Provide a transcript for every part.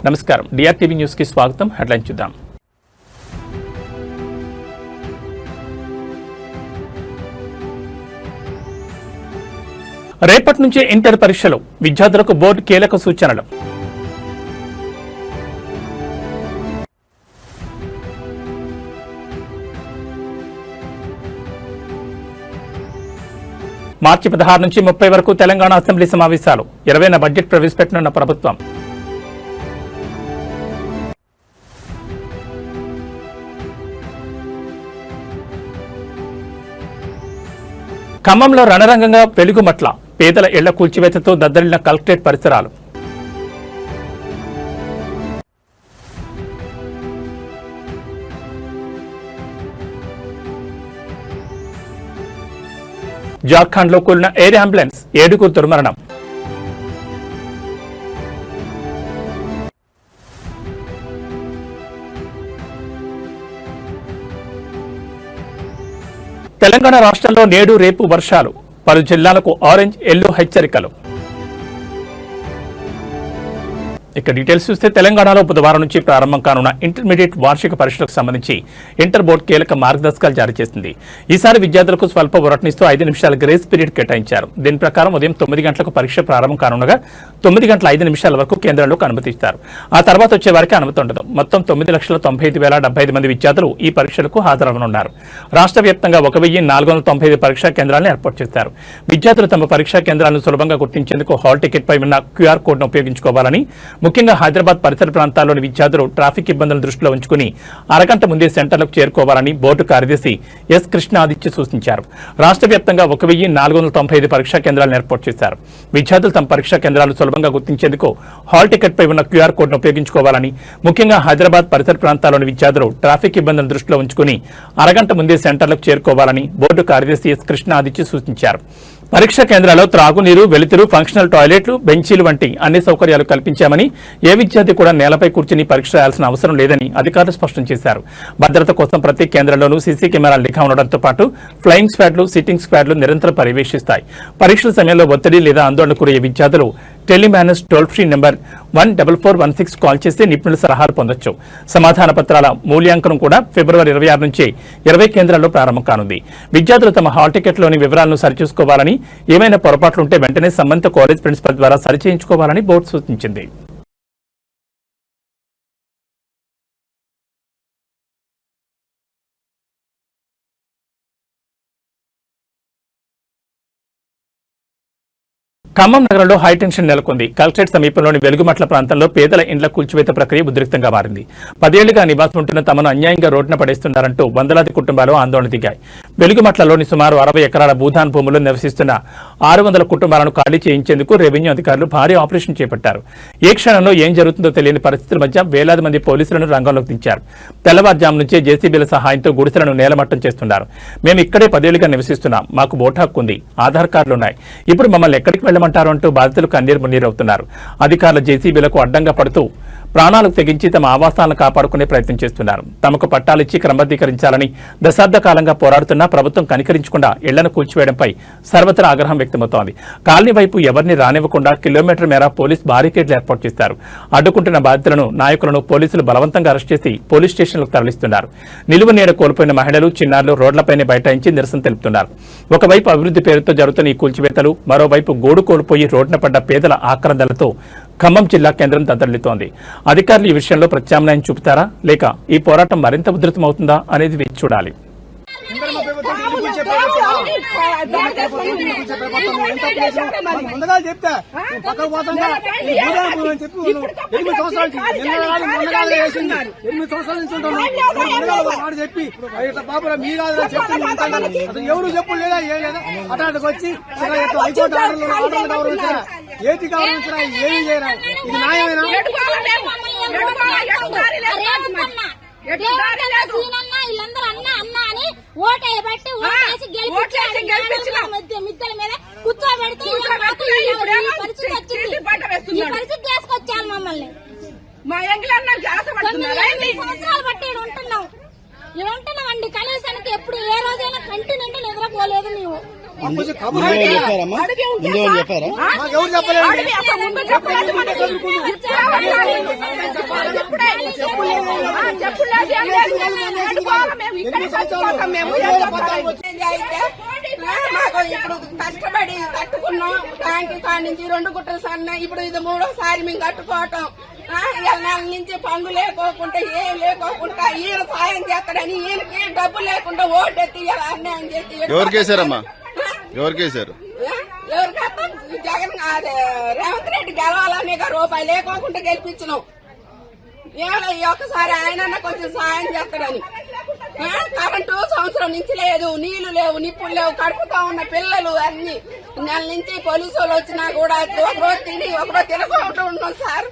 నమస్కారం, డిఆర్టీవీ న్యూస్ కి స్వాగతం. హెడ్లైన్ చూద్దాం. రేపటి నుంచే ఇంటర్ పరీక్షలు, విద్యార్థులకు బోర్డు కీలక సూచనలు. మార్చి 16 నుంచి 30 వరకు తెలంగాణ అసెంబ్లీ సమావేశాలు. 20న బడ్జెట్ ప్రవేశపెట్టనున్న ప్రభుత్వం. ఖమ్మంలో రణరంగంగా వెలుగుమట్ల, పేదల ఇళ్ల కూల్చివేతతో దద్దరిల్లిన కలెక్టరేట్ పరిసరాలు. జార్ఖండ్లో కూలిన ఎయిర్ అంబులెన్స్, 7గురు దుర్మరణం. తెలంగాణ రాష్ట్రంలో నేడు రేపు వర్షాలు, పలు జిల్లాలకు ఆరెంజ్ ఎల్లో హెచ్చరికలు. ఇక డీటెయిల్స్ చూస్తే తెలంగాణలో బుధవారం నుంచి ప్రారంభం కానున్న ఇంటర్మీడియట్ వార్షిక పరీక్షలకు సంబంధించి ఇంటర్ బోర్డు కీలక మార్గదర్శకాలు జారీ చేసింది. ఈసారి విద్యార్థులకు స్వల్ప ఉరటనిస్తూ 5 నిమిషాల గ్రేస్ పీరియడ్ కేటాయించారు. దీని ప్రకారం ఉదయం 9 గంటలకు పరీక్ష ప్రారంభం కానుండగా 9 గంటల 5 నిమిషాల వరకు కేంద్రంలోకి అనుమతిస్తారు. ఆ తర్వాత వచ్చే వారికి అనుమతి ఉండదు. మొత్తం 9,95,075 మంది విద్యార్థులు ఈ పరీక్షలకు హాజరవనున్నారు. రాష్ట్ర వ్యాప్తంగా 1,495 పరీక్షా కేంద్రాలను ఏర్పాటు చేశారు. విద్యార్థులు తమ పరీక్షా కేంద్రాలను సులభంగా గుర్తించేందుకు హాల్ టికెట్ పై ఉన్న క్యూఆర్ కోడ్ను ఉపయోగించుకోవాలని, ముఖ్యంగా హైదరాబాద్ పరిసర ప్రాంతాల్లోని విద్యార్థులు ట్రాఫిక్ ఇబ్బందులను దృష్టిలో ఉంచుకుని అరగంట ముందే సెంటర్లకు చేరుకోవాలని బోర్డు కార్యదర్శి ఎస్ కృష్ణాదిత్య సూచించారు. రాష్ట్ర వ్యాప్తంగా 1,495 పరీక్షా కేంద్రాలను ఏర్పాటు చేశారు. విద్యార్థులు తమ పరీక్షా కేంద్రాలను సులభంగా గుర్తించేందుకు హాల్ టికెట్ పై ఉన్న క్యూఆర్ కోడ్ను ఉపయోగించుకోవాలని, ముఖ్యంగా హైదరాబాద్ పరిసర ప్రాంతాల్లోని విద్యార్థులు ట్రాఫిక్ ఇబ్బందులను దృష్టిలో ఉంచుకుని అరగంట ముందే సెంటర్లకు చేరుకోవాలని బోర్డు కార్యదర్శి ఎస్ కృష్ణాదిత్య సూచించారు. పరీక్షా కేంద్రాల్లో త్రాగునీరు, వెలుతురు, ఫంక్షనల్ టాయిలెట్లు, బెంచీలు వంటి అన్ని సౌకర్యాలు కల్పించామని, ఏ విద్యార్థి కూడా నేలపై కూర్చుని పరీక్ష రాయాల్సిన అవసరం లేదని అధికారులు స్పష్టం చేశారు. భద్రత కోసం ప్రతి కేంద్రంలోనూ సీసీ కెమెరాలు నిఘా ఉండడంతో పాటు ఫ్లయింగ్ స్క్వాడ్లు, సిట్టింగ్ స్క్వాడ్లు నిరంతరం పర్యవేక్షిస్తాయి. పరీక్షల సమయంలో ఒత్తిడి లేదా ఆందోళన గురయ్యే విద్యార్థులు TeleMANAS toll free number 14416 call చేస్తే నిపుణుల సలహాలు పొందొచ్చు. సమాధాన పత్రాల మూల్యాంకనం కూడా ఫిబ్రవరి 26 నుంచి 20 కేంద్రాల్లో ప్రారంభం కానుంది. విద్యార్థులు తమ హాల్ టికెట్లోని వివరాలను సరిచూసుకోవాలని, ఏమైనా పొరపాట్లుంటే వెంటనే సంబంధిత కాలేజ్ ప్రిన్సిపల్ ద్వారా సరిచేయించుకోవాలని బోర్డు సూచించింది. ఖమ్మం నగరంలో హైటెన్షన్ నెలకొంది. కలెక్టరేట్ సమీపంలోని వెలుగుమట్ల ప్రాంతంలో పేదల ఇండ్ల కూల్చివేత ప్రక్రియ ఉద్రిక్తంగా మారింది. 10 ఏళ్లుగా నివాసం ఉంటున్న తమను అన్యాయంగా రోడ్డున పడేస్తున్నారంటూ వందలాది కుటుంబాలు ఆందోళన దిగాయి. వెలుగుమట్లలోని సుమారు 60 ఎకరాల భూదాన్ భూముల్లో నివసిస్తున్న 600 కుటుంబాలను ఖాళీ చేయించేందుకు రెవెన్యూ అధికారులు భారీ ఆపరేషన్ చేపట్టారు. ఏ క్షణంలో ఏం జరుగుతుందో తెలియని పరిస్థితుల మధ్య వేలాది మంది పోలీసులను రంగంలోకి దించారు. తెల్లవారుజాము నుంచే జేసీబీల సహాయంతో గుడిసెలను నేలమట్టం చేస్తున్నారు. మేము ఇక్కడే 10 ఏళ్లుగా నివసిస్తున్నాం, మాకు ఓటు హక్కు ఉంది, ఆధార్ కార్డులు ఉన్నాయి, ఇప్పుడు మమ్మల్ని ఎక్కడికి వెళ్ళమంటారు అంటూ బాధితులు కన్నీరు మున్నీరవుతున్నారు. అధికారుల జేసీబీలకు అడ్డంగా పడుతూ ప్రాణాలకు తెగించి తమ ఆవాసాలను కాపాడుకునే ప్రయత్నం చేస్తున్నారు. తమకు పట్టాలిచ్చి క్రమబద్ధీకరించాలని దశాబ్ద కాలంగా పోరాడుతున్నా ప్రభుత్వం కనికరించకుండా ఇళ్లను కూల్చివేయడంపై సర్వత్రా ఆగ్రహం వ్యక్తమవుతోంది. కాలనీ వైపు ఎవరిని రానివ్వకుండా కిలోమీటర్ మేర పోలీస్ బారికేడ్లు ఏర్పాటు చేశారు. అడ్డుకుంటున్న బాధితులను, నాయకులను పోలీసులు బలవంతంగా అరెస్ట్ చేసి పోలీస్ స్టేషన్లకు తరలిస్తున్నారు. నిలువ నీడ కోల్పోయిన మహిళలు, చిన్నారులు రోడ్లపైనే బైఠాయించి నిరసన తెలుపుతున్నారు. ఒకవైపు అభివృద్ధి పేరుతో జరుగుతున్న ఈ కూల్చివేతలు, మరోవైపు గోడు కోల్పోయి రోడ్డున పడ్డ పేదల ఆక్రందనలతో ఖమ్మం జిల్లా కేంద్రం దద్దరిల్లుతోంది. అధికారులు ఈ విషయంలో ప్రత్యామ్నాయం చూపుతారా, లేక ఈ పోరాటం మరింత ఉధృతమవుతుందా అనేది వేచి చూడాలి. ముందుగా చెప్తా పక్కకు పోతుందా 8 సంవత్సరాల నుంచి ఉంటాను చెప్పి ఇట్లా బాబు మీ కాదు చెప్తాను. ఎవరు చెప్పు లేదా ఏ లేదా అటాటకు వచ్చి హైకోర్టు ఆర్డర్లు గౌరవించరా, ఏటి గౌరవించరా, ఏమి చేయరా, ఇది న్యాయమేనా? మిద్దల మీద కూర్చోబెడితే పరిస్థితి తీసుకొచ్చాను మమ్మల్ని. మా సంవత్సరాలు బట్టి ఉంటున్నాం ఉంటున్నామండి. కనీసానికి ఎప్పుడు ఏ రోజైనా కంటి నిండా నిద్రపోలేదు మేము. చెప్పారా లేదు, ఏం లేదు, కట్టుకోవాలి మేము, ఇక్కడే చచ్చిపోతాం మేము. మాకు ఇప్పుడు కష్టపడి కట్టుకున్నాం ట్యాంకి కాడి నుంచి 2 గుట్టలు సన్న, ఇప్పుడు ఇది 3వ సారి మేము కట్టుకోవటం. నెల నుంచి పనులు లేకోకుండా ఏం లేకోకుండా ఈయన సాయం చేస్తాడని ఈయనకి డబ్బు లేకుండా ఓటెత్తి అన్యాయం చేసి ఎవరికేసారమ్మా ఎవరికేసారు ఎవరికైతే జగన్ రేవంత్ రెడ్డి గెలవాలని రూపాయి లేకోకుండా గెలిపించినాం. ఏమో ఈ ఒక్కసారి ఆయన కొంచెం సాయం చేస్తాడని. కరెంటు సంవత్సరం నుంచి లేదు, నీళ్లు లేవు, నిప్పులు లేవు, కడుపుతా ఉన్న పిల్లలు అన్ని. నెల నుంచి పోలీసు వాళ్ళు వచ్చినా కూడా ఒకరోజు తిని ఒకరోజు తినకుండా ఉన్నాం సార్.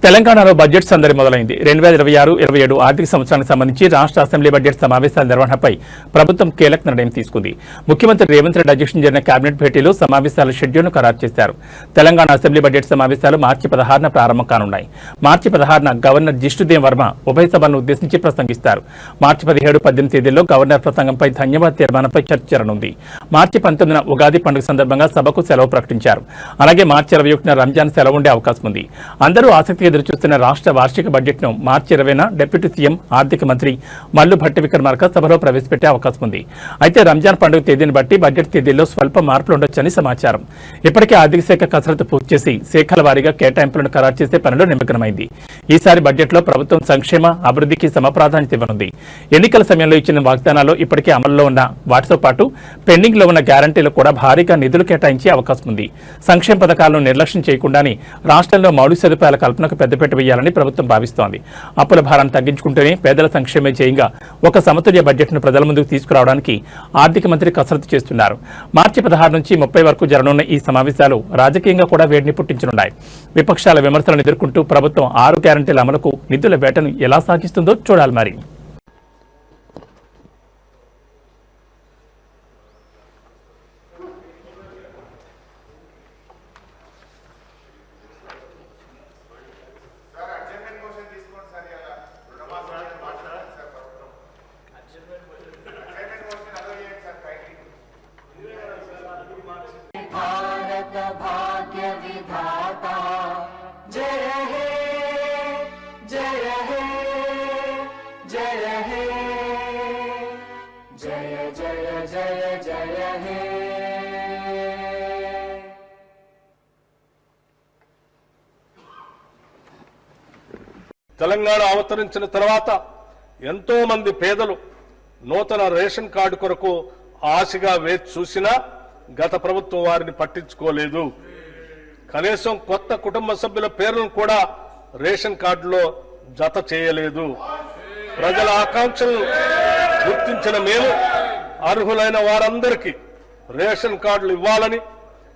తెలంగాణలో బడ్జెట్ సందడి మొదలైంది. 2026-27 ఆర్థిక సంవత్సరానికి సంబంధించి రాష్ట్ర అసెంబ్లీ బడ్జెట్ సమావేశాల నిర్వహణపై ప్రభుత్వం కీలక నిర్ణయం తీసుకుంది. ముఖ్యమంత్రి రేవంత్ రెడ్డి అధ్యక్షతన జరిగిన కేబినెట్ భేటీలో సమావేశాల షెడ్యూల్ను ఖరారు చేశారు. తెలంగాణ అసెంబ్లీ బడ్జెట్ సమావేశాలు మార్చి 16న ప్రారంభం కానున్నాయి. మార్చి 16న గవర్నర్ జిష్ణుదేవ్ వర్మ ఉభయ సభలను ఉద్దేశించి ప్రసంగిస్తారు. మార్చి 17, 18 తేదీల్లో గవర్నర్ ప్రసంగంపై ధన్యవాద తీర్మానంపై చర్చ జరగనుంది. మార్చి 19న ఉగాది పండుగ సందర్భంగా సభకు సెలవు ప్రకటించారు. అలాగే మార్చి 21న రంజాన్ సెలవు ఉండే అవకాశం ఉంది. అందరూ ఆసక్తిగా ఎదురుచూస్తున్న రాష్ట్ర వార్షిక బడ్జెట్ను మార్చి 20న డిప్యూటీ సీఎం ఆర్థిక మంత్రి మల్లు భట్టి విక్రమార్క సభలో ప్రవేశపెట్టే అవకాశం ఉంది. అయితే రంజాన్ పండుగ తేదీని బట్టి బడ్జెట్ తేదీల్లో స్వల్ప మార్పులు ఉండొచ్చని సమాచారం. ఇప్పటికే ఆర్థిక శాఖ కసరత్తు పూర్తి చేసి శాఖల వారీగా కేటాయింపులను ఖరారు చేసే పనిలో నిమగ్నమైంది. ఈసారి బడ్జెట్లో ప్రభుత్వం సంక్షేమ అభివృద్ధికి సమప్రాధాన్యత ఇవ్వనుంది. ఎన్నికల సమయంలో ఇచ్చిన వాగ్దానాలు ఇప్పటికే అమల్లో ఉన్న వాటితో పాటు పెండింగ్ లో ఉన్న గ్యారంటీలు కూడా భారీగా నిధులు కేటాయించే అవకాశం ఉంది. సంక్షేమ పథకాలను నిర్లక్ష్యం చేయకుండానే రాష్ట్రంలో మౌలిక సదుపాయాల కల్పనకు పెద్దపీట వేయాలని ప్రభుత్వం భావిస్తోంది. అప్పుల భారాన్ని తగ్గించుకుంటేనే పేదల సంక్షేమే ధ్యేయంగా ఒక సమతుల్య బడ్జెట్ను ప్రజల ముందుకు తీసుకురావడానికి ఆర్థిక మంత్రి కసరత్తు చేస్తున్నారు. మార్చి 16 నుంచి 30 వరకు జరగనున్న ఈ సమావేశాలు రాజకీయంగా కూడా వేడిని పుట్టించనున్నాయి. విపక్షాల విమర్శలను ఎదుర్కొంటూ ప్రభుత్వం 6 గ్యారంటీల అమలుకు నిధుల వేటను ఎలా సాగిస్తుందో చూడాలి. మరి भारत भाग्य विधाता जय हे जय हे जय हे जय जय जय जय हे తెలంగాణ అవతరించిన తర్వాత ఎంతో మంది పేదలు నూతన రేషన్ కార్డు కొరకు ఆశగా వేచి చూసినా గత ప్రభుత్వం వారిని పట్టించుకోలేదు. కనీసం కొత్త కుటుంబ సభ్యుల పేర్లను కూడా రేషన్ కార్డులో జత చేయలేదు. ప్రజల ఆకాంక్షలను గుర్తించిన మేము అర్హులైన వారందరికీ రేషన్ కార్డులు ఇవ్వాలని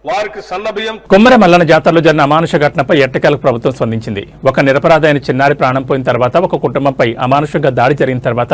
వారికి సన్నబియ్యం. కొమ్మర మల్లన్న జాతరలో జరిగిన అమానుష ఘటనపై ఎట్టకేలకు ప్రభుత్వం స్పందించింది. ఒక నిరపరాధైన చిన్నారి ప్రాణం పోయిన తర్వాత ఒక కుటుంబంపై అమానుషంగా దాడి జరిగిన తర్వాత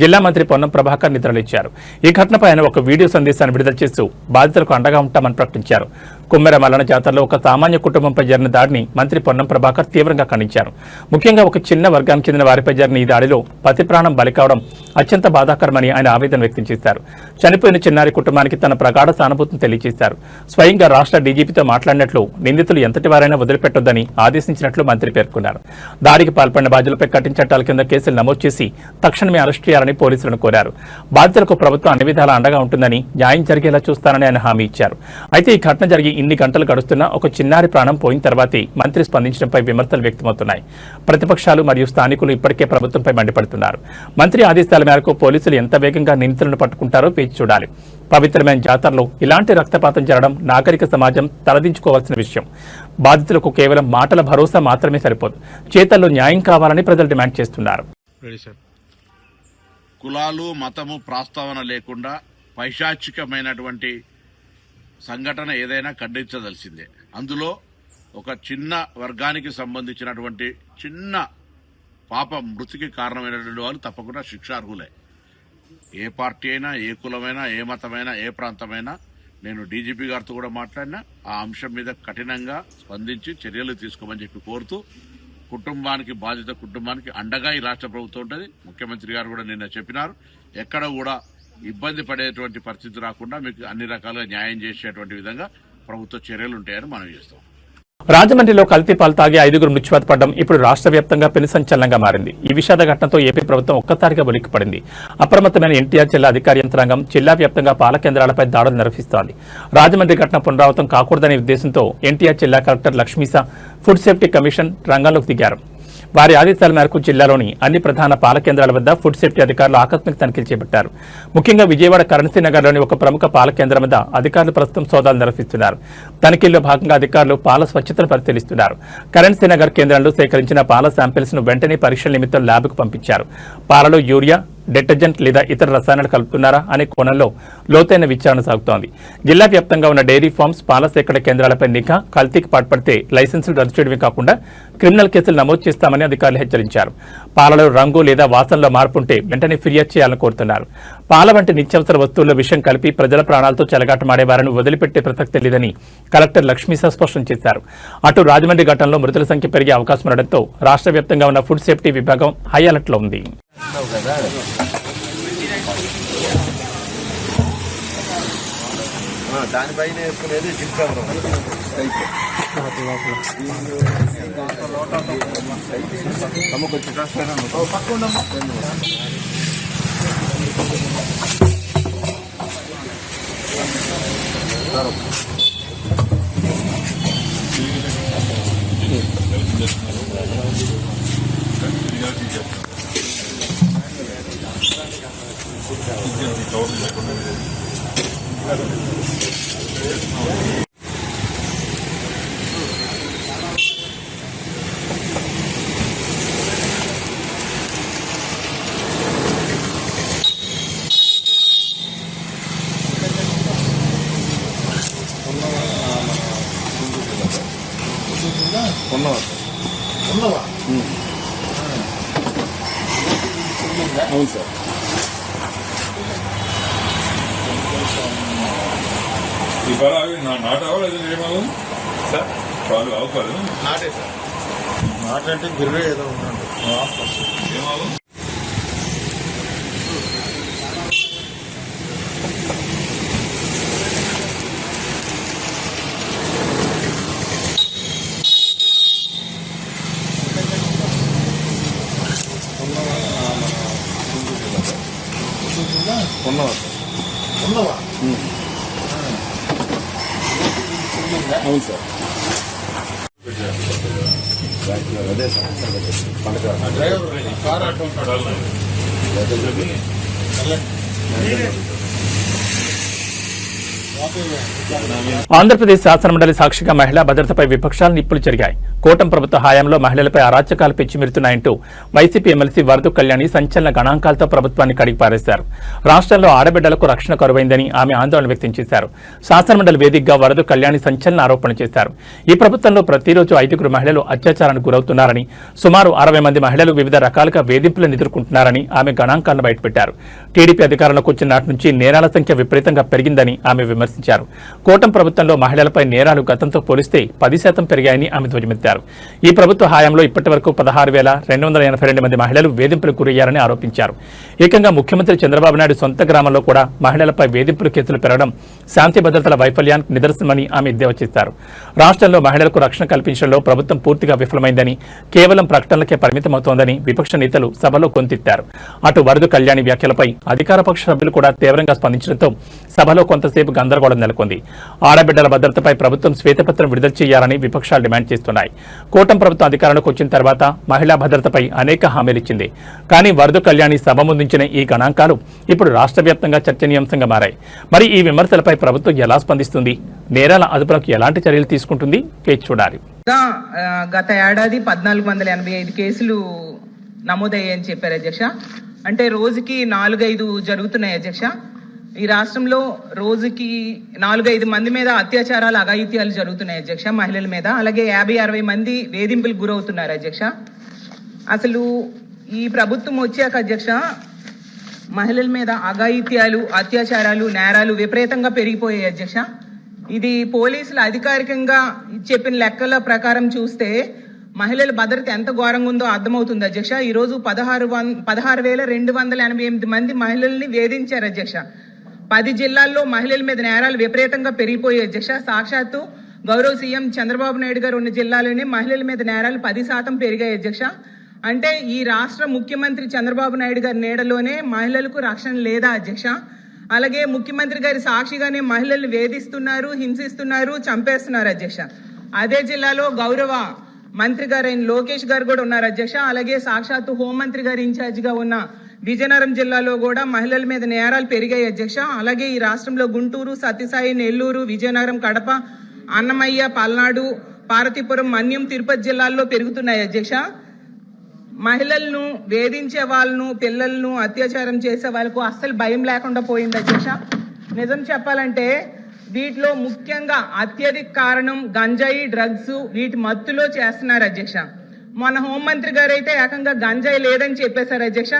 జిల్లా మంత్రి పొన్నం ప్రభాకర్ నిద్రలేచారు. ఈ ఘటనపై ఆయన ఒక వీడియో సందేశాన్ని విడుదల చేస్తూ బాధితులకు అండగా ఉంటామని ప్రకటించారు. కొమ్మెర మల్లన్న జాతరలో ఒక సామాన్య కుటుంబంపై జరిగిన దాడిని మంత్రి పొన్నం ప్రభాకర్ తీవ్రంగా ఖండించారు. ముఖ్యంగా ఒక చిన్న వర్గానికి చెందిన వారిపై జరిగిన ఈ దాడిలో పతి ప్రాణం బలి కావడం అత్యంత బాధాకరమని ఆయన ఆవేదన వ్యక్తం చేశారు. చనిపోయిన చిన్నారి కుటుంబానికి తన ప్రగాఢ సానుభూతిని తెలియజేశారు. స్వయంగా రాష్ట్ర డీజీపీతో మాట్లాడినట్లు నిందితులు ఎంతటి వారైనా వదిలిపెట్టొద్దని ఆదేశించినట్లు మంత్రి పేర్కొన్నారు. దాడికి పాల్పడిన బాధ్యులపై కఠిన చట్టాల కింద కేసులు నమోదు చేసి తక్షణమే అరెస్ట్ చేయాలని పోలీసులను కోరారు. బాధితులకు ప్రభుత్వం అన్ని విధాలా అండగా ఉంటుందని, న్యాయం జరిగేలా చూస్తానని ఆయన హామీ ఇచ్చారు. అయితే ఈ ఘటన జరిగి ఇన్ని గంటలు గడుస్తున్నా ఒక చిన్నారి ప్రాణం పోయిన తర్వాతే మంత్రి స్పందించడంపై విమర్శలు వ్యక్తమవుతున్నాయి. ప్రతిపక్షాలు మరియు స్థానికులు ఇప్పటికే ప్రభుత్వంపై మండిపడుతున్నారు. మంత్రి ఆదేశాల మేరకు పోలీసులు ఎంత వేగంగా నిందితులను పట్టుకుంటారో వేచి చూడాలి. పవిత్రమైన జాతరలో ఇలాంటి రక్తపాతం జరగడం నాగరిక సమాజం తలదించుకోవాల్సిన విషయం. బాధితులకు కేవలం మాటల భరోసా మాత్రమే సరిపోదు, చేతల్లో న్యాయం కావాలని ప్రజలు డిమాండ్ చేస్తున్నారు. కులాలు మతము ప్రస్తావన లేకుండా పైశాచికమైనటువంటి సంఘటన ఏదైనా ఖండించదలసిందే. అందులో ఒక చిన్న వర్గానికి సంబంధించినటువంటి చిన్న పాప మృతికి కారణమైనటువంటి వాళ్ళు తప్పకుండా శిక్షార్హులే. ఏ పార్టీ అయినా, ఏ కులమైనా, ఏ మతమైనా, ఏ ప్రాంతమైనా. నేను డీజీపీ గారితో కూడా మాట్లాడినా ఆ అంశం మీద కఠినంగా స్పందించి చర్యలు తీసుకోమని చెప్పి కోరుతూ, కుటుంబానికి బాధిత కుటుంబానికి అండగా ఈ రాష్ట్ర ప్రభుత్వం ఉంటుంది. ముఖ్యమంత్రి గారు కూడా నిన్న చెప్పినారు, ఎక్కడ కూడా ఇబ్బంది పడేటువంటి పరిస్థితి రాకుండా మీకు అన్ని రకాలుగా న్యాయం చేసేటువంటి విధంగా ప్రభుత్వ చర్యలు ఉంటాయని మనం చేస్తాం. రాజమండ్రిలో కల్తీ పాలు తాగి 5గురు మృత్యువాత పడడం ఇప్పుడు రాష్ట్ర వ్యాప్తంగా పెను సంచలనంగా మారింది. ఈ విషాద ఘటనతో ఏపీ ప్రభుత్వం ఒక్కసారిగా ఉలిక్కిపడింది. అప్రమత్తమైన ఎన్టీఆర్ జిల్లా అధికార యంత్రాంగం జిల్లా వ్యాప్తంగా పాల కేంద్రాలపై దాడులు నిర్వహిస్తోంది. రాజమండ్రి ఘటన పునరావృతం కాకూడదనే ఉద్దేశంతో ఎన్టీఆర్ జిల్లా collector Lakshmisha food safety commission రంగంలోకి దిగారు. వారి ఆదేశాల మేరకు జిల్లాలోని అన్ని ప్రధాన పాల కేంద్రాల వద్ద ఫుడ్ సేఫ్టీ అధికారులు ఆకస్మిక తనిఖీలు చేపట్టారు. ముఖ్యంగా విజయవాడ కరెన్సీ నగర్లోని ఒక ప్రముఖ పాల కేంద్రం వద్ద అధికారులు ప్రస్తుతం సోదాలు నిర్వహిస్తున్నారు. తనిఖీల్లో భాగంగా అధికారులు పాల స్వచ్ఛతను పరిశీలిస్తున్నారు. కరెన్సీ నగర్ కేంద్రంలో సేకరించిన పాల శాంపిల్స్ ను వెంటనే పరీక్షల నిమిత్తం ల్యాబ్కు పంపించారు. పాలలో యూరియా, డిటర్జెంట్ లేదా ఇతర రసాయనాలు కలుపుతున్నారా అనే కోణంలో లోతైన విచారణ సాగుతోంది. జిల్లా వ్యాప్తంగా ఉన్న డైరీ ఫార్మ్స్, పాల సేకరణ కేంద్రాలపై నిఘా, కల్తీకి పాల్పడితే లైసెన్సులు రద్దు చేయడమే కాకుండా క్రిమినల్ కేసులు నమోదు చేస్తామని అధికారులు హెచ్చరించారు. పాలలో రంగు లేదా వాసనలో మార్పు ఉంటే వెంటనే ఫిర్యాదు చేయాలని కోరుతున్నారు. పాల వంటి నిత్యావసర వస్తువుల్లో విషం కలిపి ప్రజల ప్రాణాలతో చెలగాటమాడే వారిని వదిలిపెట్టే ప్రసక్తి లేదని కలెక్టర్ లక్ష్మీసా స్పష్టం చేశారు. అటు రాజమండ్రి ఘటనలో మృతుల సంఖ్య పెరిగే అవకాశం ఉండడంతో రాష్ట్ర వ్యాప్తంగా ఉన్న ఫుడ్ సేఫ్టీ విభాగం హై అలర్ట్లో ఉంది. దానిపైన వేసుకునేది అవును సార్. ఈ పాలు అవి నాటావా లేదా ఏమావు సార్? పాలు ఆవు పాలు నాటే సార్. నాటంటే గిర్రే ఏదో ఉందండి. ఏమావు ఉన్నవా? అవును సార్. అదే sir. Driver car auto Andhra Pradesh శాసనమండలి సాక్షిగా మహిళా భద్రతపై విపక్షాలు నిప్పులు జరిగాయి. కూటమి ప్రభుత్వ హయాంలో మహిళలపై అరాచకాలు పెచ్చిమిరుతున్నాయంటూ వైసీపీ ఎమ్మెల్సీ వరదు కళ్యాణి సంచలన గణాంకాలతో ప్రభుత్వాన్ని కడిగిపారేశారు. రాష్ట్రంలో ఆడబిడ్డలకు రక్షణ కరువైందని ఆమె ఆందోళన వ్యక్తం చేశారు. శాసనమండలి వేదికగా వరదు కళ్యాణి సంచలన ఆరోపణలు చేశారు. ఈ ప్రభుత్వంలో ప్రతిరోజు 5గురు మహిళలు అత్యాచారానికి గురవుతున్నారని, సుమారు 60 మంది మహిళలు వివిధ రకాలుగా వేధింపులను ఎదుర్కొంటున్నారని ఆమె గణాంకాలను బయటపెట్టారు. టీడీపీ అధికారంలోకి వచ్చిన నాటి నుంచి నేరాల సంఖ్య విపరీతంగా పెరిగిందని ఆమె విమర్శించారు. కూటమి ప్రభుత్వంలో మహిళలపై నేరాలు గతంతో పోలిస్తే 10% పెరిగాయని ఆమె ధ్వజమెత్తారు. ఈ ప్రభుత్వ హయాంలో ఇప్పటి వరకు 16,282 మంది మహిళలు వేధింపులకు గురయ్యారని ఆరోపించారు. ఏకంగా ముఖ్యమంత్రి చంద్రబాబు నాయుడు సొంత గ్రామంలో కూడా మహిళలపై వేధింపుల కేసులు పెరగడం శాంతి భద్రతల వైఫల్యానికి నిదర్శనమని ఆమె ఎద్దేవా చేశారు. రాష్ట్రంలో మహిళలకు రక్షణ కల్పించడంలో ప్రభుత్వం పూర్తిగా విఫలమైందని, కేవలం ప్రకటనలకే పరిమితమవుతోందని విపక్ష నేతలు సభలో కొంతెత్తారు. అటు వరదు కళ్యాణి వ్యాఖ్యలపై అధికారపక్ష సభ్యులు కూడా తీవ్రంగా స్పందించడంతో సభలో కొంతసేపు గందరగోళం నెలకొంది. ఆడబిడ్డల భద్రతపై ప్రభుత్వం శ్వేతపత్రం విడుదల చేయాలని విపక్షాలు డిమాండ్ చేస్తున్నాయి. కూటమి ప్రభుత్వం అధికారంలోకి వచ్చిన తర్వాత మహిళా భద్రతపై అనేక హామీలిచ్చింది. కానీ వరదు కళ్యాణి సభ ముందుంచిన ఈ గణాంకాలు ఇప్పుడు రాష్ట్ర వ్యాప్తంగా చర్చనీయాంశంగా మారాయి. మరి ఈ విమర్శలపై ప్రభుత్వం ఎలా స్పందిస్తుంది? నేరాల అదుపులకు ఎలాంటి చర్యలు తీసుకుంటుంది? వేచి చూడాలి. గత ఏడాది 1485 కేసులు నమోదయ్యాయని చెప్పారు అధ్యక్ష. అంటే రోజుకి 4-5 జరుగుతున్నాయి అధ్యక్ష. ఈ రాష్ట్రంలో రోజుకి 4-5 మంది మీద అత్యాచారాలు, అఘాయిత్యాలు జరుగుతున్నాయి అధ్యక్ష, మహిళల మీద. అలాగే 50-60 మంది వేధింపులకు గురవుతున్నారు అధ్యక్ష. అసలు ఈ ప్రభుత్వం వచ్చాక అధ్యక్ష మహిళల మీద అఘాయిత్యాలు, అత్యాచారాలు, నేరాలు విపరీతంగా పెరిగిపోయాయి అధ్యక్ష. ఇది పోలీసులు అధికారికంగా చెప్పిన లెక్కల ప్రకారం చూస్తే మహిళల భద్రత ఎంత ఘోరంగా ఉందో అర్థమవుతుంది అధ్యక్ష. ఈ రోజు 16,288 మంది మహిళల్ని వేధించారు అధ్యక్ష. 10 జిల్లాల్లో మహిళల మీద నేరాలు విపరీతంగా పెరిగిపోయాయి అధ్యక్ష. సాక్షాత్తు గౌరవ సీఎం చంద్రబాబు నాయుడు గారు ఉన్న జిల్లాలోనే మహిళల మీద నేరాలు 10% పెరిగాయి అధ్యక్ష. అంటే ఈ రాష్ట్ర ముఖ్యమంత్రి చంద్రబాబు నాయుడు గారి నీడలోనే మహిళలకు రక్షణ లేదా అధ్యక్ష? అలాగే ముఖ్యమంత్రి గారి సాక్షిగానే మహిళలు వేధిస్తున్నారు, హింసిస్తున్నారు, చంపేస్తున్నారు అధ్యక్ష. అదే జిల్లాలో గౌరవ మంత్రి గారైన లోకేష్ గారు కూడా ఉన్నారు అధ్యక్ష. అలాగే సాక్షాత్తు హోంమంత్రి గారు ఇన్ఛార్జిగా ఉన్న విజయనగరం జిల్లాలో కూడా మహిళల మీద నేరాలు పెరిగాయి అధ్యక్ష. అలాగే ఈ రాష్ట్రంలో గుంటూరు, సత్యసాయి, నెల్లూరు, విజయనగరం, కడప, అన్నమయ్య, పల్నాడు, పార్వతీపురం, మన్యం, తిరుపతి జిల్లాల్లో పెరుగుతున్నాయి అధ్యక్ష. మహిళలను వేధించే వాళ్ళను, పిల్లలను అత్యాచారం చేసే వాళ్ళకు అస్సలు భయం లేకుండా పోయింది అధ్యక్ష. నిజం చెప్పాలంటే వీటిలో ముఖ్యంగా అత్యధిక కారణం గంజాయి, డ్రగ్స్, వీటి మత్తులో చేస్తున్నారు అధ్యక్ష. మన హోంమంత్రి గారు అయితే ఏకంగా గంజాయి లేదని చెప్పేశారు అధ్యక్ష.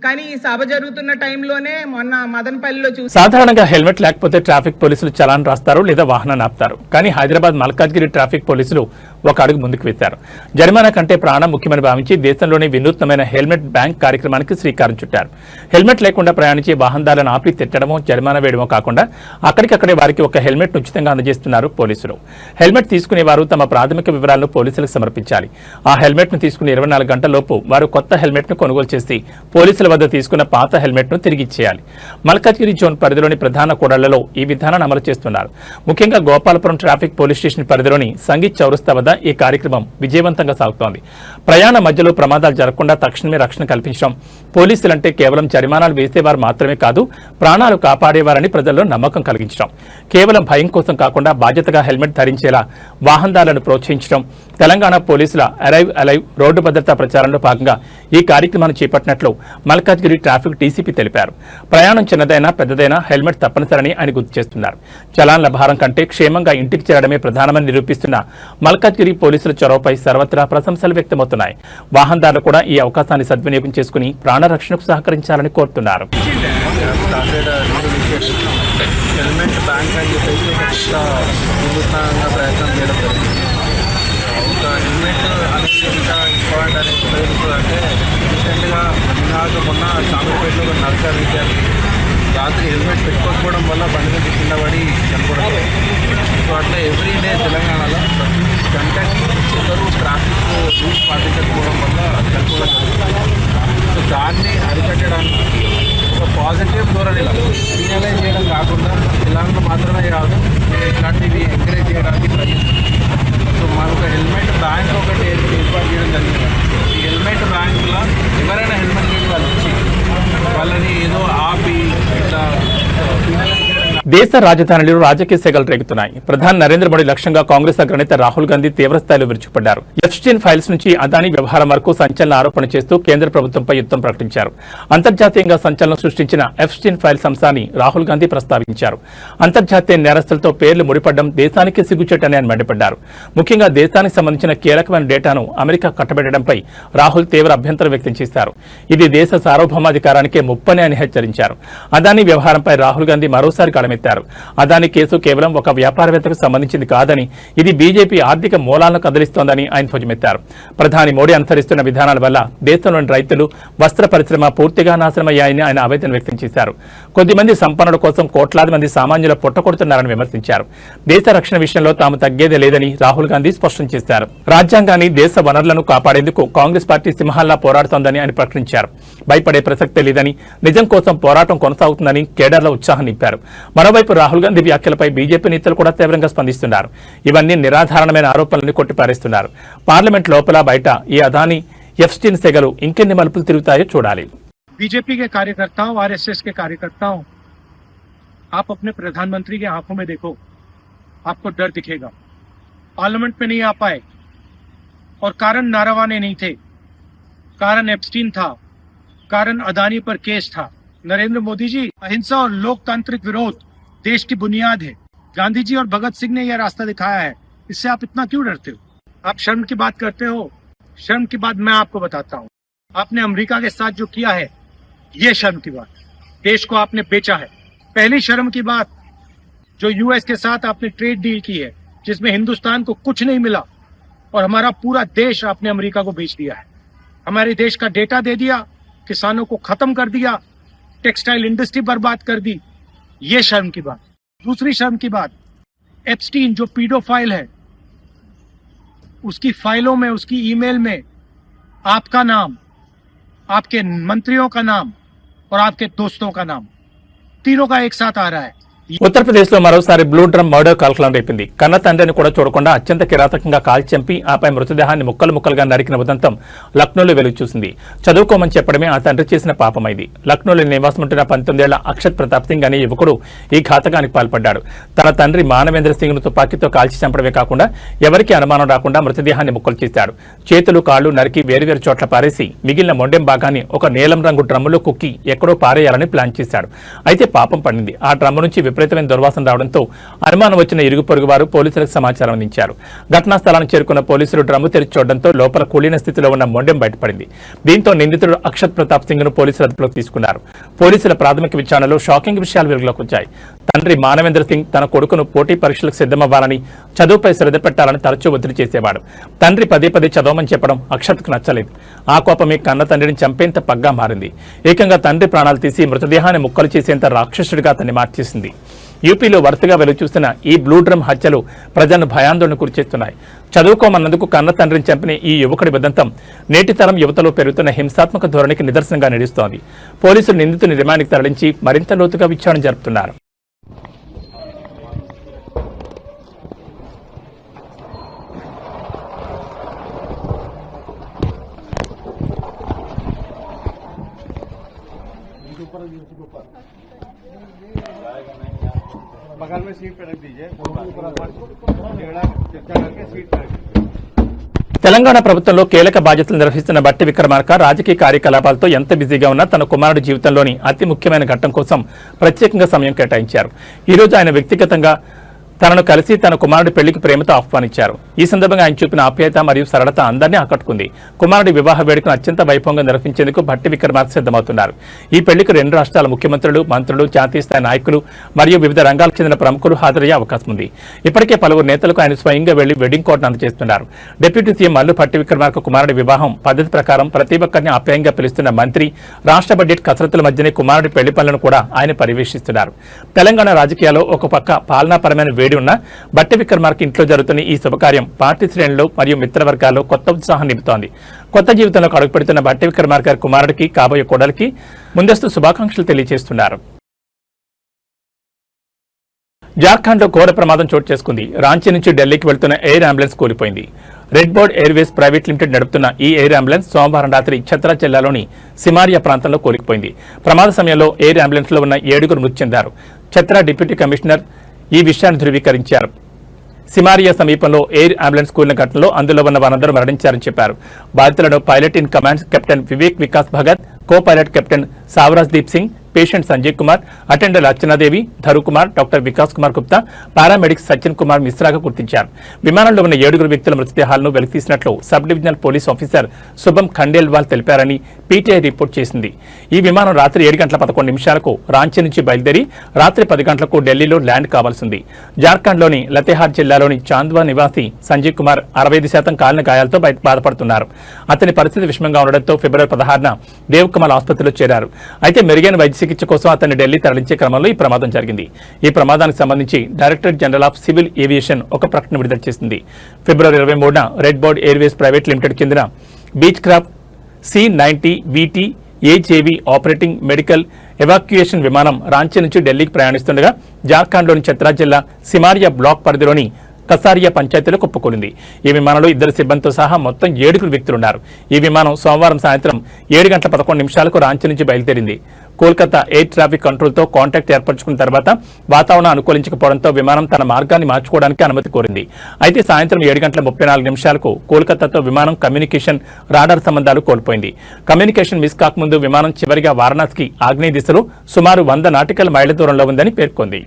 కానీ ఈ సభ జరుగుతున్న టైంలోనే మొన్న మదనపల్లిలో చూసి సాధారణంగా హెల్మెట్ లేకపోతే ట్రాఫిక్ పోలీసులు చలాన్ రాస్తారు లేదా వాహనాన్ని ఆపుతారు. కానీ హైదరాబాద్ మల్కాజ్గిరి ట్రాఫిక్ పోలీసులు ఒక అడుగు ముందుకు వేశారు. జరిమానా కంటే ప్రాణం ముఖ్యమని భావించి దేశంలోని వినూత్నమైన హెల్మెట్ బ్యాంక్ కార్యక్రమానికి శ్రీకారం చుట్టారు. హెల్మెట్ లేకుండా ప్రయాణించే వాహనదారులను ఆపి తిట్టడమో, జరిమానా వేయడమో కాకుండా అక్కడికక్కడే వారికి ఒక హెల్మెట్ ఉచితంగా అందజేస్తున్నారు పోలీసులు. హెల్మెట్ తీసుకునేవారు తమ ప్రాథమిక వివరాలను పోలీసులకు సమర్పించాలి. ఆ హెల్మెట్ ను తీసుకుని 24 గంటలలోపు వారు కొత్త హెల్మెట్ ను కొనుగోలు చేసి పోలీసుల వద్ద తీసుకున్న పాత హెల్మెట్ ను తిరిగి ఇచ్చేయాలి. మల్కాజ్గిరి జోన్ పరిధిలోని ప్రధాన కూడళ్లలో ఈ విధానాన్ని అమలు చేస్తున్నారు. ముఖ్యంగా గోపాలపురం ట్రాఫిక్ పోలీస్ స్టేషన్ పరిధిలోని సంగీత్ చౌరస్తా వద్ద ఈ కార్యక్రమం విజయవంతంగా సాగుతోంది. ప్రయాణ మధ్యలో ప్రమాదాలు జరగకుండా తక్షణమే రక్షణ కల్పించడం, పోలీసులంటే కేవలం జరిమానాలు వేసేవారు మాత్రమే కాదు, ప్రాణాలు కాపాడేవారని ప్రజల్లో నమ్మకం కలిగించడం, కేవలం భయం కోసం కాకుండా బాధ్యతగా హెల్మెట్ ధరించేలా వాహనదారులను ప్రోత్సహించడం తెలంగాణ పోలీసుల అరైవ్ అలైవ్ రోడ్డు భద్రతా ప్రచారంలో భాగంగా ఈ కార్యక్రమాన్ని చేపట్టినట్లు మల్కాజ్గిరి ట్రాఫిక్ డీసీపీ తెలిపారు. ప్రయాణం చిన్నదైనా పెద్దదైనా హెల్మెట్ తప్పనిసరని ఆయన గుర్తు చేస్తున్నారు. చలాన్ల భారం కంటే క్షేమంగా ఇంటికి చేరడమే ప్రధానమని నిరూపిస్తున్న మల్కాజ్గిరి పోలీసుల చొరవపై సర్వత్రా ప్రశంసలు వ్యక్తమవుతున్నాయి. వాహనదారులు కూడా ఈ అవకాశాన్ని సద్వినియోగం చేసుకుని ప్రాణరక్షణకు సహకరించాలని కోరుతున్నారు. హెల్మెట్ బ్యాంక్ అని చెప్పేసి వినూత్నంగా ప్రయత్నం చేయడం జరిగింది. ఒక హెల్మెట్ అనేది ఎంత ఇంపార్టెంట్ అనేది తెలుసు అంటే రీసెంట్గా మొన్న చామరపేటలో ఒక నర్సరీ విద్యార్థి రాత్రి హెల్మెట్ పెట్టుకోకపోవడం వల్ల బండి మీద కింద పడి చనిపోవడం. సో అట్లా ఎవ్రీడే తెలంగాణలో ప్రతి గంటకి ఒకరు ట్రాఫిక్ రూల్స్ పాటించకపోవడం వల్ల చనిపోవడం జరుగుతుంది. సో దాన్ని అరికట్టడానికి ఒక పాజిటివ్ ధోరణిలో రియలైజ్ చేయడం కాకుండా తెలంగాణ మాత్రమే కాదు, ఇట్లాంటివి ఎంకరేజ్ చేయడానికి ప్రయత్నిస్తాం. సో మనకు హెల్మెట్ బ్యాంక్ ఒకటి ఏర్పాటు చేయడం జరిగింది. ఈ హెల్మెట్ బ్యాంకులో ఎవరైనా హెల్మెట్ లేని వాళ్ళు వచ్చి వాళ్ళని ఏదో ఆపి ఇట్లా దేశ రాజధానిలో రాజకీయ సెగలు రేగుతున్నాయి. ప్రధాని నరేంద్ర మోడీ లక్ష్యంగా కాంగ్రెస్ అగ్రనేత రాహుల్ గాంధీ తీవ్రస్థాయిలో విరుచుకుపడ్డారు. ఎఫ్స్టీన్ ఫైల్స్ నుంచి అదానీ వ్యవహారం వరకు సంచలన ఆరోపణ చేస్తూ కేంద్ర ప్రభుత్వంపై యుద్ధం ప్రకటించారు. అంతర్జాతీయంగా సంచలనం సృష్టించిన ఎఫ్స్టీన్ ఫైల్స్ అంశాన్ని రాహుల్ గాంధీ ప్రస్తావించారు. అంతర్జాతీయ నేరస్తులతో పేర్లు ముడిపడడం దేశానికి సిగ్గుచేటని ఆయన మండిపడ్డారు. ముఖ్యంగా దేశానికి సంబంధించిన కీలకమైన డేటాను అమెరికా కట్టబెట్టడంపై రాహుల్ తీవ్ర అభ్యంతరం వ్యక్తం చేశారు. ఇది దేశ సార్వభౌమాధికారానికే ముప్పని అని హెచ్చరించారు. అదానీ వ్యవహారంపై రాహుల్ గాంధీ మరోసారి కళమెత్తారు. అదానీ కేసు కేవలం ఒక వ్యాపారవేత్తకు సంబంధించింది కాదని, ఇది బీజేపీ ఆర్థిక మూలాలను కదిలిస్తోందని ఆయన ధ్వజమెత్తారు. ప్రధాని మోడీ అనుసరిస్తున్న విధానాల వల్ల దేశంలోని రైతులు, వస్త్ర పరిశ్రమ పూర్తిగా నాశనమయ్యాయని ఆయన ఆవేదన వ్యక్తం చేశారు. కొద్దిమంది సంపన్నుల కోసం కోట్లాది మంది సామాన్యుల పుట్టకొడుతున్నారని విమర్శించారు. దేశ రక్షణ విషయంలో తాము తగ్గేదే లేదని రాహుల్ గాంధీ స్పష్టం చేశారు. రాజ్యాంగాన్ని, దేశ వనరులను కాపాడేందుకు కాంగ్రెస్ పార్టీ సింహాల్లా పోరాడుతోందని ఆయన ప్రకటించారు. భయపడే ప్రసక్తే లేదని, నిజం కోసం పోరాటం కొనసాగుతుందని కేడర్లో ఉత్సాహం నింపారు. మరోవైపు రాహుల్ గాంధీ వ్యాఖ్యలపై బీజేపీ నేతలు కూడా తీవ్రంగా స్పందిస్తున్నారు. ఇవన్నీ నిరాధారణమైన ఆరోపణలని కొట్టిపారేస్తున్నారు. పార్లమెంట్ లోపల బయట ఈ అదానీ ఎఫ్స్టీన్ సెగలు ఇంకెన్ని మలుపులు తిరుగుతాయో చూడాలి. बीजेपी के कार्यकर्ताओं, आरएसएस के कार्यकर्ताओं, आप अपने प्रधानमंत्री के आंखों में देखो, आपको डर दिखेगा. पार्लियामेंट में नहीं आ पाए और कारण नारावाने नहीं थे, कारण एप्स्टीन था, कारण अदानी पर केस था. नरेंद्र मोदी जी, अहिंसा और लोकतांत्रिक विरोध देश की बुनियाद है. गांधी जी और भगत सिंह ने यह रास्ता दिखाया है. इससे आप इतना क्यों डरते हो? आप शर्म की बात करते हो. शर्म की बात मैं आपको बताता हूँ. आपने अमेरिका के साथ जो किया है, ये शर्म की बात. देश को आपने बेचा है. पहली शर्म की बात, जो यूएस के साथ आपने ट्रेड डील की है, जिसमें हिंदुस्तान को कुछ नहीं मिला और हमारा पूरा देश आपने अमेरिका को बेच दिया है. हमारे देश का डेटा दे दिया, किसानों को खत्म कर दिया, टेक्सटाइल इंडस्ट्री बर्बाद कर दी. ये शर्म की बात. दूसरी शर्म की बात, एप्स्टीन जो पीडोफाइल है, उसकी फाइलों में, उसकी ईमेल में आपका नाम, आपके मंत्रियों का नाम और आपके दोस्तों का नाम, तीनों का एक साथ आ रहा है। ఉత్తరప్రదేశ్ లో మరోసారి బ్లూ డ్రమ్ మర్డర్ కలకలం రేపింది. కన్న తండ్రిని కూడా చూడకుండా అత్యంత కిరాతకంగా కాల్చి చంపి ఆపై మృతదేహాన్ని ముక్కలు ముక్కలుగా నరికిన ఉదంతం లక్నోలో వెలుగు చూసింది. చదువుకోమని చెప్పడమే ఆ తండ్రి చేసిన పాపమైంది. లక్నోలో నివాసముంటున్న 19 ఏళ్ల అక్షత్ ప్రతాప్ సింగ్ అనే యువకుడు ఈ ఘాతకానికి పాల్పడ్డాడు. తన తండ్రి మానవేంద్ర సింగ్ ను తుపాకీతో కాల్చి చంపడమే కాకుండా ఎవరికీ అనుమానం రాకుండా మృతదేహాన్ని ముక్కలు చేశాడు. చేతులు కాళ్లు నరికి వేరువేరు చోట్ల పారేసి మిగిలిన మొండెం భాగాన్ని ఒక నీలం రంగు డ్రమ్ములో కుక్కి ఎక్కడో పారేయాలని ప్లాన్ చేశాడు. అయితే పాపం పండింది. ఆ డ్రమ్ము నుంచి విపరీతమైన దుర్వాసన రావడంతో అనుమానం వచ్చిన ఇరుగు పొరుగు వారు పోలీసులకు సమాచారం అందించారు. ఘటనా స్థలానికి చేరుకున్న పోలీసులు డ్రమ్ము తెరిచి చూడడంతో లోపల కూలిన స్థితిలో ఉన్న మొండెం బయటపడింది. దీంతో నిందితుడు అక్షత్ ప్రతాప్ సింగ్ ను పోలీసులు అదుపులోకి తీసుకున్నారు. పోలీసుల ప్రాథమిక విచారణలో షాకింగ్ విషయాలు వెలుగులోకి వచ్చాయి. తండ్రి మానవేంద్ర సింగ్ తన కొడుకును పోటీ పరీక్షలకు సిద్ధమవ్వాలని, చదువుపై శ్రద్ధ పెట్టాలని తరచూ ఒత్తిడి చేసేవాడు. తండ్రి పదే పదే చదవమని చెప్పడం అక్షత్కు నచ్చలేదు. ఆ కోపమే కన్న తండ్రిని చంపేంత పగ్గా మారింది. ఏకంగా తండ్రి ప్రాణాలు తీసి మృతదేహాన్ని ముక్కలు చేసేంత రాక్షసుడిగా అతన్ని మార్చేసింది. యూపీలో వరుసగా వెలుగుచూస్తున్న ఈ బ్లూ డ్రమ్ హత్యలు ప్రజలను భయాందోళనకు గురిచేస్తున్నాయి. చదువుకోమన్నందుకు కన్న తండ్రిని చంపిన ఈ యువకుడి ఉదంతం నేటి తరం యువతలో పెరుగుతున్న హింసాత్మక ధోరణికి నిదర్శనంగా నిలుస్తోంది. పోలీసులు నిందితుని రిమాండ్కి తరలించి మరింత లోతుగా విచారణ జరుపుతున్నారు. बगल में सीट पे रख दीजिए, चर्चा करके सीट पे रख दीजिए. తెలంగాణ ప్రభుత్వంలో కీలక బాధ్యతలు నిర్వహిస్తున్న బట్టి విక్రమార్క రాజకీయ కార్యకలాపాలతో ఎంత బిజీగా ఉన్నా తన కుమారుడి జీవితంలోని అతి ముఖ్యమైన ఘట్టం కోసం ప్రత్యేకంగా సమయం కేటాయించారు. ఈ రోజు ఆయన వ్యక్తిగతంగా తనను కలిసి తన కుమారుడి పెళ్లికి ప్రేమతో ఆహ్వానించారు. ఈ సందర్భంగా ఆయన చూపిన ఆప్యాయత మరియు సరళత అందరినీ ఆకట్టుకుంది. కుమారుడి వివాహ వేడుకను అత్యంత వైభవంగా నిర్వహించేందుకు భట్టి విక్రమార్క సిద్ధమవుతున్నారు. ఈ పెళ్లికి 2 రాష్ట్రాల ముఖ్యమంత్రులు, మంత్రులు, జాతీయ స్థాయి నాయకులు మరియు వివిధ రంగాలకు చెందిన ప్రముఖులు హాజరయ్యే అవకాశం ఉంది. ఇప్పటికే పలువురు నేతలకు ఆయన స్వయంగా వెళ్లి వెడ్డింగ్ కోడ్ను అందజేస్తున్నారు. డిప్యూటీ సీఎం మల్లు భట్టి విక్రమార్క కుమారుడి వివాహం పద్ధతి ప్రకారం ప్రతి ఒక్కరిని ఆప్యాయంగా పిలుస్తున్న మంత్రి, రాష్ట్ర బడ్జెట్ కసరత్తుల మధ్యనే కుమారుడి పెళ్లి పనులను కూడా ఆయన పర్యవేక్షిస్తున్నారు. తెలంగాణ రాజకీయాల్లో ఒక పక్క పాలనాపరమైన ఉన్న బట్టి విక్రమార్క ఇంట్లో జరుగుతున్న ఈ శుభకార్యం పార్టీ శ్రేణులు మరియు మిత్రవర్గాల్లో కొత్త ఉత్సాహం నింపుతోంది. కొత్త జీవితంలోకి అడుగుపెడుతున్న బట్టి విక్రమార్క కుమారుడికి, కాబోయే కోడలికి ముందస్తు శుభాకాంక్షలు తెలియజేస్తున్నారు. జార్ఖండ్ లో ఘోర ప్రమాదం చోటు చేసుకుంది. రాంచీ నుంచి ఢిల్లీకి వెళ్తున్న ఎయిర్ అంబులెన్స్ కూలిపోయింది. Red board airways private limited నడుపుతున్న ఈ ఎయిర్ అంబులెన్స్ సోమవారం రాత్రి ఛత్రా జిల్లాలోని సిమారియా ప్రాంతంలో కూలిపోయింది. ప్రమాద సమయంలో ఎయిర్ అంబులెన్స్ లో ఉన్న 7 మృతి చెందారు. ఛత్రా డిప్యూటీ కమిషనర్ ఈ విషయాన్ని ధృవీకరించారు. సిమారియా సమీపంలో ఎయిర్ అంబులెన్స్ కూలిన ఘటనలో అందులో ఉన్న వారందరూ మరణించారని చెప్పారు. బాధితులను pilot in command captain Vivek Vikas Bhagat, co pilot captain Savrajdeep Singh, patient Sanjay Kumar, attender Archana Devi, Dharu Kumar, doctor Vikas Kumar Gupta, paramedics Sachin Kumar మిశ్రాగా గుర్తించారు. విమానంలో ఉన్న 7 వ్యక్తుల మృతదేహాలను వెలికితీసినట్లు sub divisional police officer Shubham Khandelwal తెలిపారని PTI report చేసింది. ఈ విమానం రాత్రి 7:11 రాంచీ నుంచి బయలుదేరి రాత్రి 10 ఢిల్లీలో ల్యాండ్ కావాల్సింది. జార్ఖండ్లోని లతేహార్ జిల్లాలోని చాంద్వా నివాసి సంజయ్ కుమార్ 65% కాలిన గాయాలతో బాధపడుతున్నారు. అతని పరిస్థితి విషమంగా ఉండడంతో ఫిబ్రవరి 16న దేవ్ కమల్ ఆసుపత్రిలో చేరారు. అయితే మెరుగైన వైద్య చికిత్స కోసం అతన్ని ఢిల్లీ తరలించే క్రమంలో ఈ ప్రమాదం జరిగింది. ఈ ప్రమాదానికి సంబంధించి director general of civil aviation ఒక ప్రకటన విడుదల చేసింది. ఫిబ్రవరి 23న Redbird airways private limited చెందిన Beechcraft C-90 VT AJV operating medical evacuation విమానం రాంచీ నుంచి ఢిల్లీకి ప్రయాణిస్తుండగా జార్ఖండ్లోని ఛత్రా జిల్లా సిమారియా బ్లాక్ పరిధిలోని కసారియా పంచాయతీలో కుప్పకూలింది. ఈ విమానంలో 2 సిబ్బందితో సహా మొత్తం 7 వ్యక్తులున్నారు. ఈ విమానం సోమవారం సాయంత్రం 7:11 రాంచీ నుంచి బయలుదేరింది. కోల్కతా ఎయిర్ ట్రాఫిక్ కంట్రోల్తో కాంటాక్ట్ ఏర్పరచుకున్న తర్వాత వాతావరణం అనుకూలించకపోవడంతో విమానం తన మార్గాన్ని మార్చుకోవడానికి అనుమతి కోరింది. అయితే సాయంత్రం 7:34 కోల్కతాతో విమానం కమ్యూనికేషన్, రాడార్ సంబంధాలు కోల్పోయింది. కమ్యూనికేషన్ మిస్ కాకముందు విమానం చివరిగా వారణాసికి ఆగ్నేయ దిశలో సుమారు 100 నాటికల్ మైళ్ల దూరంలో ఉందని పేర్కొంది.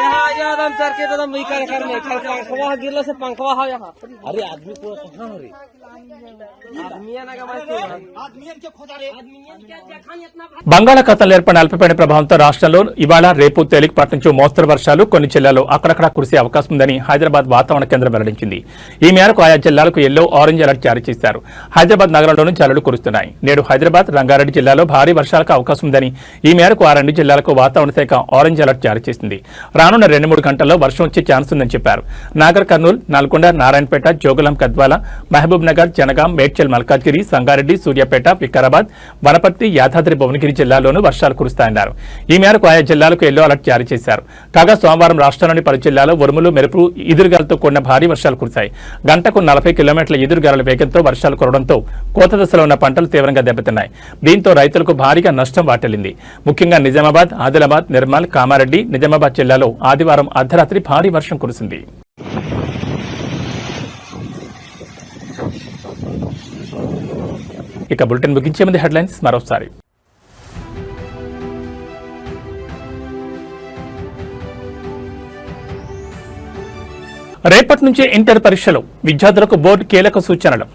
यहाँ आया सर के तो पंखवा गिरने से पंखवा हो यहाँ। अरे आदमी पूरा कहाँ हो रही బంగాళాఖాతంలో ఏర్పడిన అల్పపీడన ప్రభావంతో రాష్ట్రంలో ఇవాళ రేపు తేలికపాటి నుంచి మోస్తరు వర్షాలు కొన్ని జిల్లాల్లో అక్కడక్కడ కురిసే అవకాశం ఉందని హైదరాబాద్ వాతావరణ కేంద్రం వెల్లడించింది. ఈ మేరకు ఆయా జిల్లాలకు ఎల్లో ఆరెంజ్ అలర్ట్ జారీ చేశారు. హైదరాబాద్ నగరంలోనూ జల్లులు కురుస్తున్నాయి. నేడు హైదరాబాద్, రంగారెడ్డి జిల్లాలో భారీ వర్షాలకు అవకాశం ఉందని ఈ మేరకు ఆ రెండు జిల్లాలకు వాతావరణ శాఖ ఆరెంజ్ అలర్ట్ జారీ చేసింది. రానున్న 2-3 గంటల్లో వర్షం వచ్చే ఛాన్స్ ఉందని చెప్పారు. నాగర్ కర్నూలు, నల్గొండ, నారాయణపేట, జోగులాం గద్వాల, మహబూబ్ నగర్, జనగాం, మేడ్చల్ మల్కాజ్గిరి, సంగారెడ్డి, సూర్యాపేట, వికారాబాద్, వనపర్తి, యాదాద్రి భువనగిరి జిల్లాల్లోనూ వర్షాలు కురుస్తాయన్నారు. ఈ మేరకు ఆయా జిల్లాలకు ఎల్లో అలర్ట్ జారీ చేశారు. కాగా సోమవారం రాష్ట్రంలోని పలు జిల్లాలో ఉరుములు, మెరుపు, ఈదురుగాలతో కూడిన భారీ వర్షాలు కురిశాయి. గంటకు 40 కిలోమీటర్ల ఈదురుగాలుల వేగంతో వర్షాలు కురవడంతో కోత దశలో ఉన్న పంటలు తీవ్రంగా దెబ్బతిన్నాయి. దీంతో రైతులకు భారీగా నష్టం వాటిల్లింది. ముఖ్యంగా నిజామాబాద్, ఆదిలాబాద్, నిర్మల్, కామారెడ్డి, నిజామాబాద్ జిల్లాలో ఆదివారం అర్ధరాత్రి భారీ వర్షం కురిసింది. ఇక బులెటిన్ ముగించే ముందు హెడ్లైన్స్ మరోసారి. రేపటి నుంచే ఇంటర్ పరీక్షలు, విద్యార్థులకు బోర్డు కీలక సూచనలు.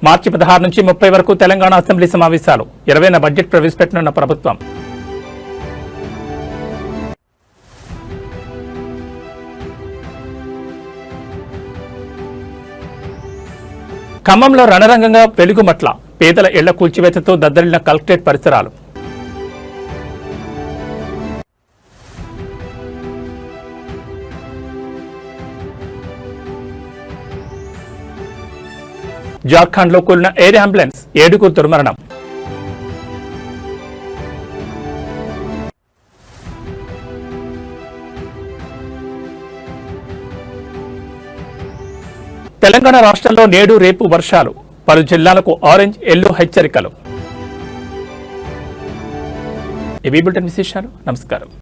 మార్చి 16 నుంచి 30 వరకు తెలంగాణ అసెంబ్లీ సమావేశాలు, 20న బడ్జెట్ ప్రవేశపెట్టనున్న ప్రభుత్వం. ఖమ్మంలో రణరంగంగా వెలుగుమట్ల, పేదల ఇళ్ల కూల్చివేతతో దద్దరిల్లిన కలెక్టరేట్ పరిసరాలు. జార్ఖండ్లో కూలిన ఎయిర్ అంబులెన్స్, 7గురు దుర్మరణం. తెలంగాణ రాష్ట్రంలో నేడు రేపు వర్షాలు, పలు జిల్లాలకు ఆరెంజ్, ఎల్లో హెచ్చరికలు. ఇవి బులెటిన్ విశేషాలు. నమస్కారం.